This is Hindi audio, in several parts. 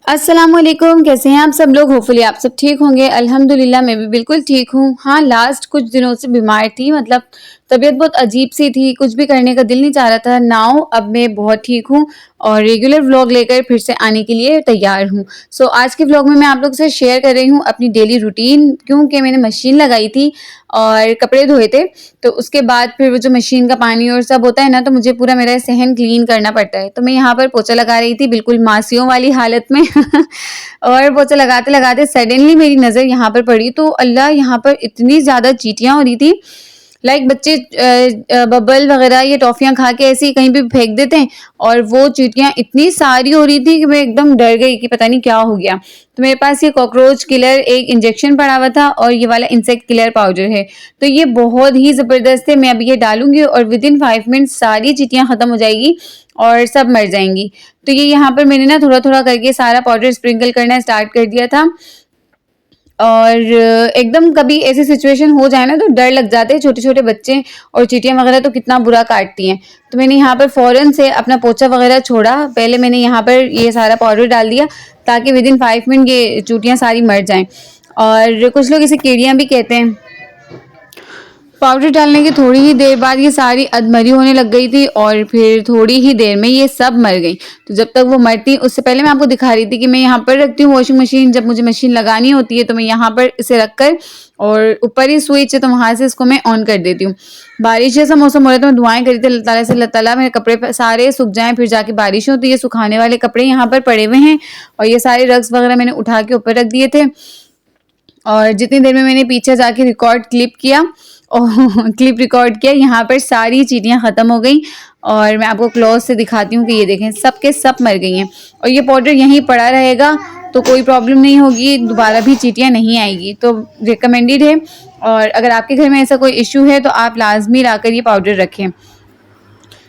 अस्सलामुअलैकुम, कैसे हैं आप सब लोग। होपफुली आप सब ठीक होंगे। अल्हम्दुलिल्लाह मैं भी बिल्कुल ठीक हूँ। हाँ, लास्ट कुछ दिनों से बीमार थी, मतलब तबीयत बहुत अजीब सी थी, कुछ भी करने का दिल नहीं चाह रहा था। नाउ अब मैं बहुत ठीक हूँ और रेगुलर व्लॉग लेकर फिर से आने के लिए तैयार हूँ। सो आज के व्लॉग में मैं आप लोग से शेयर कर रही हूँ अपनी डेली रूटीन, क्योंकि मैंने मशीन लगाई थी और कपड़े धोए थे। तो उसके बाद फिर वो जो मशीन का पानी और सब होता है ना, तो मुझे पूरा मेरा सहन क्लीन करना पड़ता है। तो मैं यहाँ पर पोछा लगा रही थी बिल्कुल मासियों वाली हालत में और पोछा लगाते लगाते सडनली मेरी नज़र यहाँ पर पड़ी, तो अल्लाह, यहाँ पर इतनी ज़्यादा चींटियाँ हो रही थी। लाइक बच्चे बबल वगैरह ये टॉफ़ियाँ खा के ऐसे ही कहीं भी फेंक देते हैं, और वो चींटियाँ इतनी सारी हो रही थी कि मैं एकदम डर गई कि पता नहीं क्या हो गया। तो मेरे पास ये कॉकरोच किलर एक इंजेक्शन पड़ा हुआ था और ये वाला इंसेक्ट किलर पाउडर है। तो ये बहुत ही ज़बरदस्त है। मैं अभी ये डालूँगी और विदिन 5 मिनट सारी चींटियाँ ख़त्म हो जाएगी और सब मर जाएँगी। तो ये यहाँ पर मैंने ना थोड़ा-थोड़ा करके सारा पाउडर स्प्रिंकल करना स्टार्ट कर दिया था। और एकदम कभी ऐसी सिचुएशन हो जाए ना, तो डर लग जाते हैं। छोटे-छोटे बच्चे और चींटियाँ वगैरह तो कितना बुरा काटती हैं। तो मैंने यहाँ पर फ़ौरन से अपना पोछा वगैरह छोड़ा। पहले मैंने यहाँ पर ये सारा पाउडर डाल दिया ताकि विदिन 5 मिनट ये चींटियाँ सारी मर जाएँ। और कुछ लोग इसे कीड़ियाँ भी कहते हैं। पाउडर डालने की थोड़ी ही देर बाद ये सारी अधमरी होने लग गई थी और फिर थोड़ी ही देर में ये सब मर गई। तो जब तक वो मरती, उससे पहले मैं आपको दिखा रही थी कि मैं यहाँ पर रखती हूँ वॉशिंग मशीन। जब मुझे मशीन लगानी होती है तो मैं यहाँ पर इसे रखकर, और ऊपर ही स्विच है तो वहाँ से इसको मैं ऑन कर देती हूँ। बारिश जैसा मौसम हो रहा है तो मैं दुआएं करी थी अल्लाह ताला से, अल्लाह ताला मेरे कपड़े सारे सूख जाएं, फिर जाके बारिश होती है। सुखाने वाले कपड़े यहाँ पर पड़े हुए हैं और ये सारे रग्स वगैरह मैंने उठा के ऊपर रख दिए थे। और जितनी देर में मैंने पीछे जाके रिकॉर्ड क्लिप किया और क्लिप रिकॉर्ड किया, यहाँ पर सारी चींटियाँ ख़त्म हो गई। और मैं आपको क्लोज से दिखाती हूँ कि ये देखें, सब के सब मर गई हैं। और ये पाउडर यहीं पड़ा रहेगा तो कोई प्रॉब्लम नहीं होगी, दोबारा भी चींटियाँ नहीं आएगी। तो रिकमेंडेड है। और अगर आपके घर में ऐसा कोई इशू है तो आप लाजमी लाकर ये पाउडर रखें।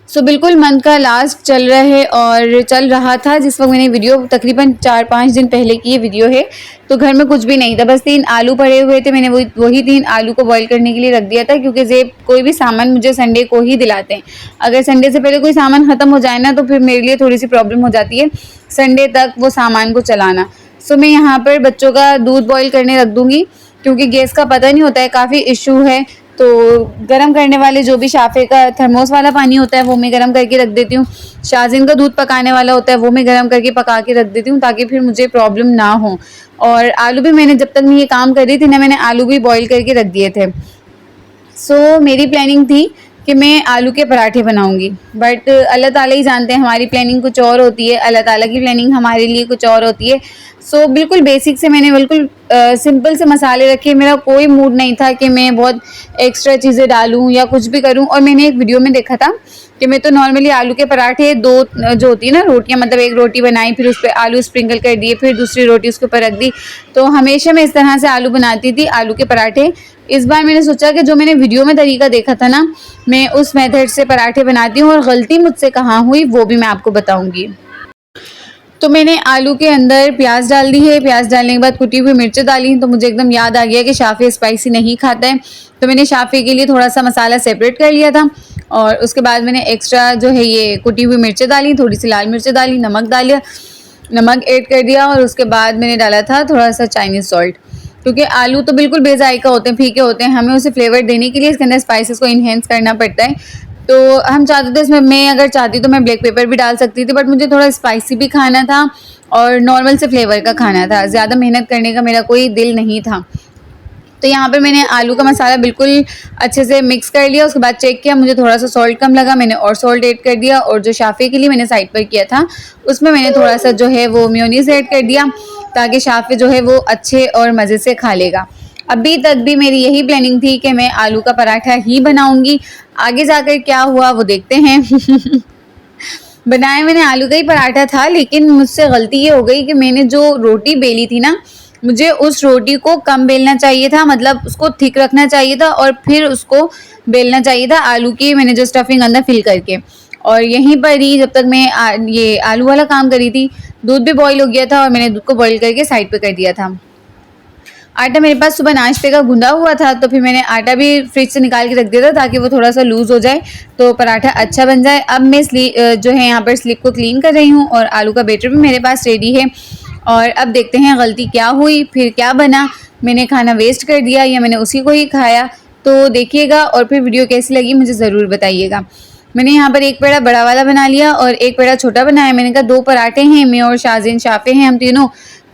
सो बिल्कुल मंथ का लास्ट चल रहा है और चल रहा था जिस वक्त मैंने वीडियो, तकरीबन 4-5 दिन पहले की ये वीडियो है। तो घर में कुछ भी नहीं था, बस 3 आलू पड़े हुए थे। मैंने वही 3 आलू को बॉईल करने के लिए रख दिया था, क्योंकि ज़ेब कोई भी सामान मुझे संडे को ही दिलाते हैं। अगर संडे से पहले कोई सामान ख़त्म हो जाए ना, तो फिर मेरे लिए थोड़ी सी प्रॉब्लम हो जाती है संडे तक वो सामान को चलाना। सो मैं यहाँ पर बच्चों का दूध बॉईल करने रख दूँगी, क्योंकि गैस का पता नहीं होता है, काफ़ी इशू है। तो गरम करने वाले जो भी शाफ़े का थर्मोस वाला पानी होता है वो मैं गरम करके रख देती हूँ। शाज़िन का दूध पकाने वाला होता है वो मैं गरम करके पका के रख देती हूँ, ताकि फिर मुझे प्रॉब्लम ना हो। और आलू भी मैंने, जब तक मैं ये काम कर रही थी ना, मैंने आलू भी बॉईल करके रख दिए थे। सो मेरी प्लानिंग थी कि मैं आलू के पराठे बनाऊंगी, बट अल्लाह ताला ही जानते हैं हमारी प्लानिंग कुछ और होती है, अल्लाह ताला की प्लानिंग हमारे लिए कुछ और होती है। सो बिल्कुल बेसिक से मैंने बिल्कुल सिंपल से मसाले रखे। मेरा कोई मूड नहीं था कि मैं बहुत एक्स्ट्रा चीज़ें डालूं या कुछ भी करूं। और मैंने एक वीडियो में देखा था कि मैं तो नॉर्मली आलू के पराठे, दो जो होती है ना रोटियां, मतलब एक रोटी बनाई, फिर उस पर आलू स्प्रिंकल कर दिए, फिर दूसरी रोटी उसके ऊपर रख दी। तो हमेशा मैं इस तरह से आलू बनाती थी, आलू के पराठे। इस बार मैंने सोचा कि जो मैंने वीडियो में तरीका देखा था ना, मैं उस मेथड से पराठे बनाती हूँ, और गलती मुझसे कहाँ हुई वो भी मैं आपको बताऊँगी। तो मैंने आलू के अंदर प्याज डाल दी है। प्याज डालने के बाद कुटी हुई मिर्चें डाली। तो मुझे एकदम याद आ गया कि शाफ़ी स्पाइसी नहीं खाता है, तो मैंने शाफ़ी के लिए थोड़ा सा मसाला सेपरेट कर लिया था। और उसके बाद मैंने एक्स्ट्रा जो है ये कुटी हुई मिर्चें डाली, थोड़ी सी लाल मिर्चें डाली, नमक डालिया, नमक ऐड कर दिया। और उसके बाद मैंने डाला था थोड़ा सा चाइनीज़ सॉल्ट, क्योंकि आलू तो बिल्कुल बेजायका होते हैं, फीके होते हैं। हमें उसे फ्लेवर देने के लिए इसके अंदर स्पाइसेस को इन्हेंस करना पड़ता है। तो हम चाहते थे इसमें, मैं अगर चाहती तो मैं ब्लैक पेपर भी डाल सकती थी, बट मुझे थोड़ा स्पाइसी भी खाना था और नॉर्मल से फ्लेवर का खाना था। ज़्यादा मेहनत करने का मेरा कोई दिल नहीं था। तो यहाँ पर मैंने आलू का मसाला बिल्कुल अच्छे से मिक्स कर लिया। उसके बाद चेक किया, मुझे थोड़ा सा सॉल्ट कम लगा, मैंने और सॉल्ट ऐड कर दिया। और जो शाफ़े के लिए मैंने साइड पर किया था उसमें मैंने थोड़ा सा जो है वो मेयोनीज़ ऐड कर दिया, ताकि शाफ़े जो है वो अच्छे और मज़े से खा लेगा। अभी तक भी मेरी यही प्लानिंग थी कि मैं आलू का पराठा ही बनाऊंगी। आगे जाकर क्या हुआ वो देखते हैं। बनाया मैंने आलू का ही पराठा था, लेकिन मुझसे गलती ये हो गई कि मैंने जो रोटी बेली थी ना, मुझे उस रोटी को कम बेलना चाहिए था, मतलब उसको थिक रखना चाहिए था और फिर उसको बेलना चाहिए था आलू की मैंने जो स्टफिंग अंदर फिल करके। और यहीं पर ही जब तक मैं ये आलू वाला काम करी थी, दूध भी बॉईल हो गया था और मैंने दूध को बॉईल करके साइड पे कर दिया था। आटा मेरे पास सुबह नाश्ते का गूंदा हुआ था, तो फिर मैंने आटा भी फ्रिज से निकाल के रख दिया था ताकि वो थोड़ा सा लूज़ हो जाए तो पराठा अच्छा बन जाए। अब मैं जो है यहाँ पर स्लिप को क्लीन कर रही हूँ और आलू का बैटर भी मेरे पास रेडी है। और अब देखते हैं गलती क्या हुई, फिर क्या बना, मैंने खाना वेस्ट कर दिया या मैंने उसी को ही खाया। तो देखिएगा और फिर वीडियो कैसी लगी मुझे ज़रूर बताइएगा। मैंने यहाँ पर एक पेड़ा बड़ा वाला बना लिया और एक पेड़ा छोटा बनाया। मैंने कहा 2 पराठे हैं, मैं और शाज़िन शाफ़े हैं हम तीनों,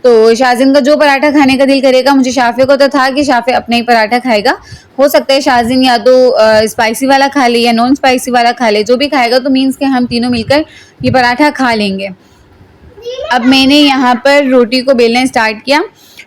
तो शाज़िन का जो पराठा खाने का दिल करेगा, मुझे शाफ़े को तो था कि शाफ़े अपना ही पराठा खाएगा। हो सकता है शाज़िन या तो स्पाइसी वाला खा ले या नॉन स्पाइसी वाला खा ले, जो भी खाएगा तो मीन्स कि हम तीनों मिलकर ये पराठा खा लेंगे। अब मैंने यहाँ पर रोटी को बेलना स्टार्ट किया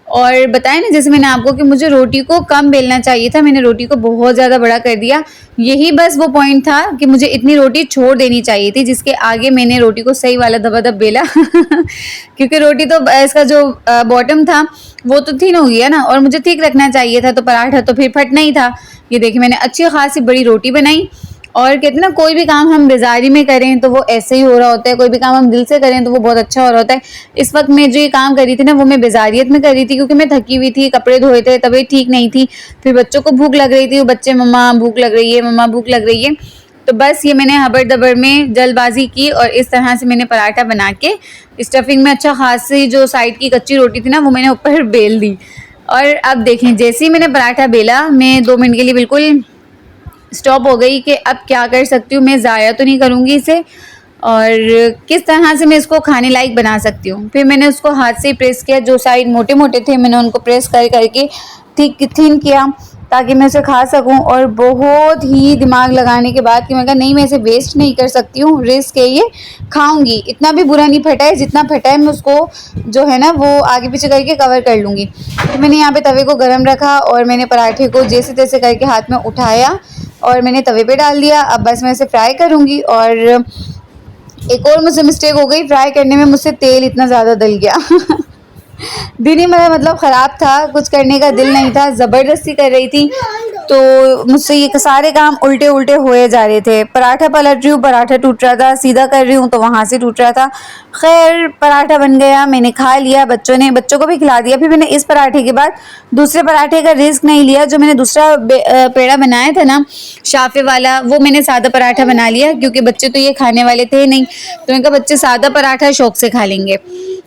और बताया ना जैसे मैंने आपको कि मुझे रोटी को कम बेलना चाहिए था, मैंने रोटी को बहुत ज़्यादा बड़ा कर दिया। यही बस वो पॉइंट था कि मुझे इतनी रोटी छोड़ देनी चाहिए थी, जिसके आगे मैंने रोटी को सही वाला दबादब बेला क्योंकि रोटी तो इसका जो बॉटम था वो तो थिन हो गया ना, और मुझे ठीक रखना चाहिए था, तो पराठा तो फिर फटना ही था। ये देखिए मैंने अच्छी खासी बड़ी रोटी बनाई। और कहते ना कोई भी काम हम बेजारी में करें तो वो ऐसे ही हो रहा होता है, कोई भी काम हम दिल से करें तो वो बहुत अच्छा हो रहा होता है। इस वक्त मैं जो ये काम कर रही थी ना वो मैं बेजारियत में कर रही थी, क्योंकि मैं थकी हुई थी, कपड़े धोए थे, तबीयत ठीक नहीं थी, फिर बच्चों को भूख लग रही थी, वो बच्चे मम्मा भूख लग रही है, मम्मा भूख लग रही है। तो बस ये मैंने हबड़ दबड़ में जल्दबाजी की और इस तरह से मैंने पराठा बना के स्टफिंग में अच्छा खासी जो साइड की कच्ची रोटी थी ना वो मैंने ऊपर बेल दी। और अब देखें जैसे ही मैंने पराठा बेला, मैं 2 मिनट के लिए बिल्कुल स्टॉप हो गई कि अब क्या कर सकती हूँ, मैं ज़ाया तो नहीं करूँगी इसे, और किस तरह से मैं इसको खाने लायक बना सकती हूँ। फिर मैंने उसको हाथ से प्रेस किया, जो साइड मोटे मोटे थे मैंने उनको प्रेस कर करके थिन किया ताकि मैं इसे खा सकूं। और बहुत ही दिमाग लगाने के बाद कि मैं कहा नहीं मैं इसे वेस्ट नहीं कर सकती हूँ, रिस्क है ये, खाऊंगी। इतना भी बुरा नहीं फटा है, जितना फटा है मैं उसको जो है ना वो आगे पीछे करके कवर कर लूँगी। तो मैंने यहाँ पे तवे को गर्म रखा और मैंने पराठे को जैसे तैसे करके हाथ में उठाया और मैंने तवे पे डाल दिया। अब बस मैं इसे फ्राई करूँगी। और एक और मुझसे मिस्टेक हो गई, फ्राई करने में मुझसे तेल इतना ज़्यादा डल गया दिन ही मेरा मतलब ख़राब था, कुछ करने का दिल नहीं था, ज़बरदस्ती कर रही थी, तो मुझसे ये सारे काम उल्टे उल्टे हुए जा रहे थे। पराठा पलट रही हूँ, पराठा टूट रहा था, सीधा कर रही हूँ तो वहाँ से टूट रहा था। खैर पराठा बन गया, मैंने खा लिया, बच्चों को भी खिला दिया। फिर मैंने इस पराठे के बाद दूसरे पराठे का रिस्क नहीं लिया। जो मैंने दूसरा पेड़ा बनाया था ना शाफे वाला, वो मैंने सादा पराठा बना लिया, क्योंकि बच्चे तो ये खाने वाले थे नहीं, तो मैंने कहा बच्चे सादा पराठा शौक से खा लेंगे।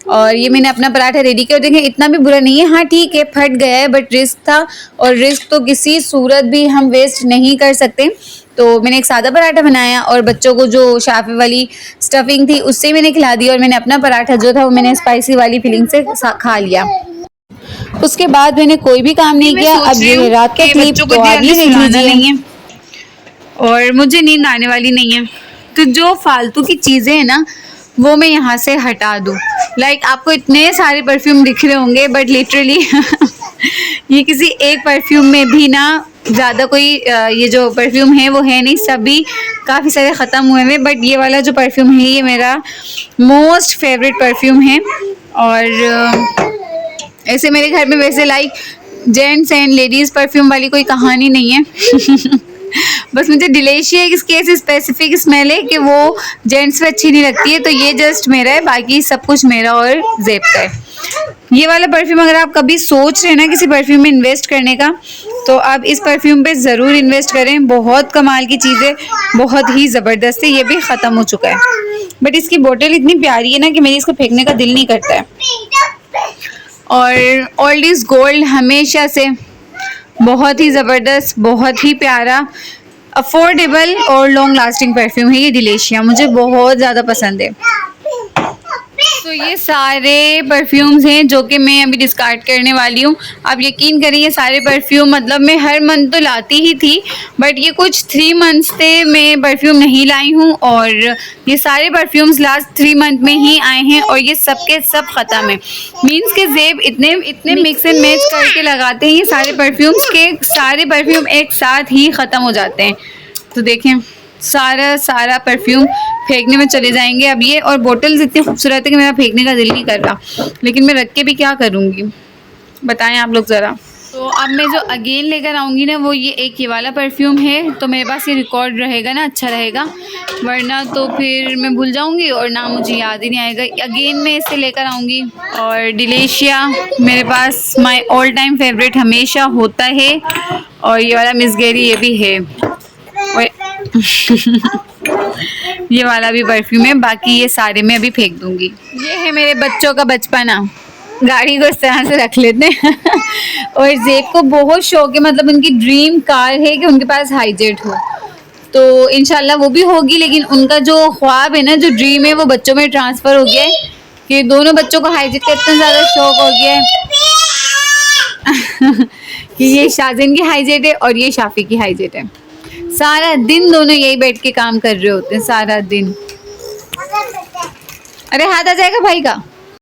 और ये मैंने अपना पराठा रेडी कर देंगे, इतना भी बुरा नहीं है, हाँ ठीक है फट गया है, बट रिस्क था और रिस्क तो किसी सूरत भी हम वेस्ट नहीं कर सकते। तो मैंने एक सादा पराठा बनाया और बच्चों को जो शाफे वाली स्टफिंग थी उससे मैंने खिला दी, और मैंने अपना पराठा जो था वो मैंने स्पाइसी वाली फीलिंग से खा लिया। उसके बाद मैंने कोई भी काम नहीं किया। अब ये रात का क्लिप तो आप ये देख लीजिए। और मुझे नींद आने वाली नहीं है, तो जो फालतू की चीज़ें हैं ना वो मैं यहाँ से हटा दूँ। लाइक आपको इतने सारे परफ्यूम दिख रहे होंगे, बट लिटरली ये किसी एक परफ्यूम में भी ना ज़्यादा कोई ये जो परफ्यूम है वो है नहीं, सभी काफ़ी सारे ख़त्म हुए हैं। बट ये वाला जो परफ्यूम है ये मेरा मोस्ट फेवरेट परफ्यूम है। और ऐसे मेरे घर में वैसे like gents and ladies perfume वाली कोई कहानी नहीं है बस मुझे डिलीशिया इसकी ऐसी स्पेसिफिक स्मेल है कि वो जेंट्स पे अच्छी नहीं लगती है, तो ये जस्ट मेरा है, बाकी सब कुछ मेरा और ज़ेब का है। ये वाला परफ्यूम अगर आप कभी सोच रहे हैं ना किसी परफ्यूम में इन्वेस्ट करने का, तो आप इस परफ्यूम पे ज़रूर इन्वेस्ट करें। बहुत कमाल की चीज़ है, बहुत ही ज़बरदस्त है। ये भी ख़त्म हो चुका है, बट इसकी बोतल इतनी प्यारी है ना कि मेरी इसको फेंकने का दिल नहीं करता है। और ओल्ड इज़ गोल्ड हमेशा से बहुत ही ज़बरदस्त, बहुत ही प्यारा, अफोर्डेबल और लॉन्ग लास्टिंग परफ्यूम है ये डिलीशिया, मुझे बहुत ज़्यादा पसंद है। तो ये सारे परफ्यूम्स हैं जो कि मैं अभी डिस्कार्ड करने वाली हूँ। आप यकीन करें ये सारे परफ्यूम मतलब मैं हर मंथ तो लाती ही थी, बट ये कुछ 3 मंथ्स से मैं परफ्यूम नहीं लाई हूँ, और ये सारे परफ्यूम्स लास्ट 3 मंथ में ही आए हैं और ये सब के सब ख़त्म है। मीन्स के ज़ेब इतने मिक्स एंड मैच करके लगाते हैं ये सारे परफ्यूम्स के सारे परफ्यूम एक साथ ही ख़त्म हो जाते हैं। तो देखें सारा परफ्यूम फेंकने में चले जाएंगे अब ये, और बोतल्स इतनी खूबसूरत है कि मेरा फेंकने का दिल नहीं कर रहा, लेकिन मैं रख के भी क्या करूँगी बताएं आप लोग ज़रा। तो अब मैं जो अगेन लेकर आऊँगी ना वो ये वाला परफ्यूम है, तो मेरे पास ये रिकॉर्ड रहेगा ना, अच्छा रहेगा, वरना तो फिर मैं भूल जाऊँगी और ना मुझे याद ही नहीं आएगा। अगेन मैं इसे लेकर आऊँगी। और डिलीशिया मेरे पास माय ऑल टाइम फेवरेट हमेशा होता है, और ये वाला मिस गेरी ये भी है ये वाला भी परफ्यूम है। बाकी ये सारे मैं अभी फेंक दूंगी। ये है मेरे बच्चों का बचपना, गाड़ी को इस तरह से रख लेते हैं। और ज़ेब को बहुत शौक है, मतलब उनकी ड्रीम कार है कि उनके पास हाईजेट हो, तो इंशाल्लाह वो भी होगी। लेकिन उनका जो ख्वाब है ना, जो ड्रीम है, वो बच्चों में ट्रांसफ़र हो गया है कि दोनों बच्चों को हाईजेट का इतना ज़्यादा शौक हो गया है कि ये शाज़िन की हाईजेट है और ये शाफ़ी की हाईजेट है। सारा दिन दोनों यही बैठ के काम कर रहे होते हैं, सारा दिन। अरे हाथ आ जाएगा भाई का।